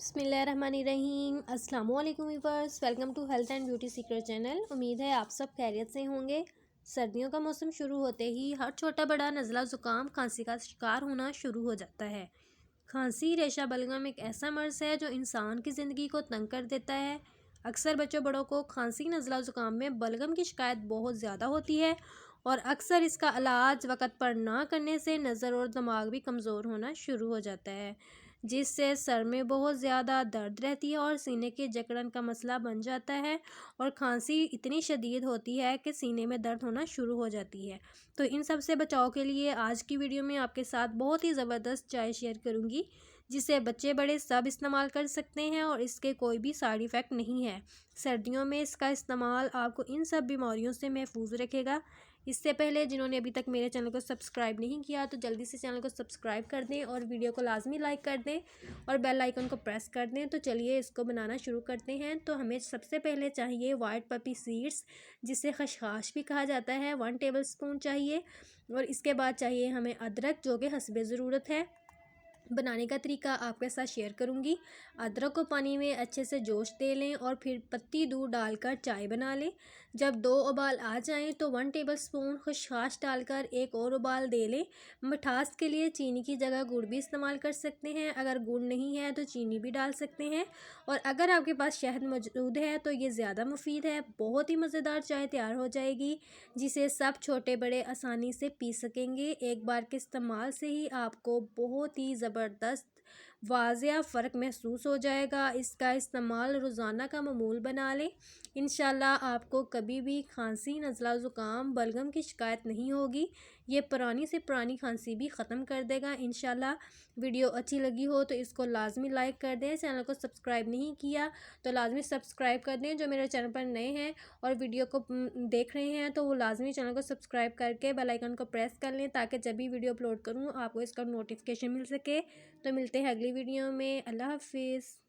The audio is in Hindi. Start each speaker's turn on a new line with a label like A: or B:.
A: बिस्मिल्लाहिर्रहमानिर्रहीम। अस्सलाम वालेकुम viewers, welcome to health and beauty secret channel. उम्मीद है आप सब खैरियत से होंगे। सर्दियों का मौसम शुरू होते ही हर छोटा बड़ा नज़ला ज़ुकाम खांसी का शिकार होना शुरू हो जाता है। खांसी रेशा बलगम एक ऐसा मर्ज़ है जो इंसान की ज़िंदगी को तंग कर देता है। अक्सर बच्चों बड़ों को खांसी नज़ला ज़ुकाम में बलगम की शिकायत बहुत ज़्यादा होती है और अक्सर इसका इलाज वक़्त पर ना करने से नज़र और दिमाग भी कमज़ोर होना शुरू हो जाता है, जिससे सर में बहुत ज़्यादा दर्द रहती है और सीने की जकड़न का मसला बन जाता है और खांसी इतनी शदीद होती है कि सीने में दर्द होना शुरू हो जाती है। तो इन सब से बचाव के लिए आज की वीडियो में आपके साथ बहुत ही ज़बरदस्त चाय शेयर करूंगी, जिसे बच्चे बड़े सब इस्तेमाल कर सकते हैं और इसके कोई भी साइड इफ़ेक्ट नहीं है। सर्दियों में इसका इस्तेमाल आपको इन सब बीमारियों से महफूज रखेगा। इससे पहले जिन्होंने अभी तक मेरे चैनल को सब्सक्राइब नहीं किया तो जल्दी से चैनल को सब्सक्राइब कर दें और वीडियो को लाजमी लाइक कर दें और बेल आइकन को प्रेस कर दें। तो चलिए इसको बनाना शुरू करते हैं। तो हमें सबसे पहले चाहिए वाइट पपी सीड्स, जिसे खसखस भी कहा जाता है, 1 टेबल स्पून चाहिए। और इसके बाद चाहिए हमें अदरक, जो कि हस्बे ज़रूरत है। बनाने का तरीका आपके साथ शेयर करूंगी। अदरक को पानी में अच्छे से जोश दे लें और फिर पत्ती दूध डालकर चाय बना लें। जब 2 उबाल आ जाएं तो 1 टेबलस्पून खसखस डालकर एक और उबाल दे लें। मिठास के लिए चीनी की जगह गुड़ भी इस्तेमाल कर सकते हैं। अगर गुड़ नहीं है तो चीनी भी डाल सकते हैं और अगर आपके पास शहद मौजूद है तो ये ज़्यादा मुफीद है। बहुत ही मज़ेदार चाय तैयार हो जाएगी, जिसे सब छोटे बड़े आसानी से पी सकेंगे। एक बार के इस्तेमाल से ही आपको बहुत ही ज़बरदस्त वाज़िया फ़र्क महसूस हो जाएगा। इसका इस्तेमाल रोज़ाना का मामूल बना लें। इंशाल्लाह आपको कभी भी खांसी, नज़ला ज़ुकाम, बलगम की शिकायत नहीं होगी। ये पुरानी से पुरानी खांसी भी ख़त्म कर देगा इंशाल्लाह। वीडियो अच्छी लगी हो तो इसको लाजमी लाइक कर दें। चैनल को सब्सक्राइब नहीं किया तो लाजमी सब्सक्राइब कर दें। जो मेरे चैनल पर नए हैं और वीडियो को देख रहे हैं तो वो लाजमी चैनल को सब्सक्राइब करके बेल आइकन को प्रेस कर लें, ताकि जब भी वीडियो अपलोड करूँ आपको इसका नोटिफिकेशन मिल सके। तो मिलते हैं अगली वीडियो में। अल्लाह हाफिज़।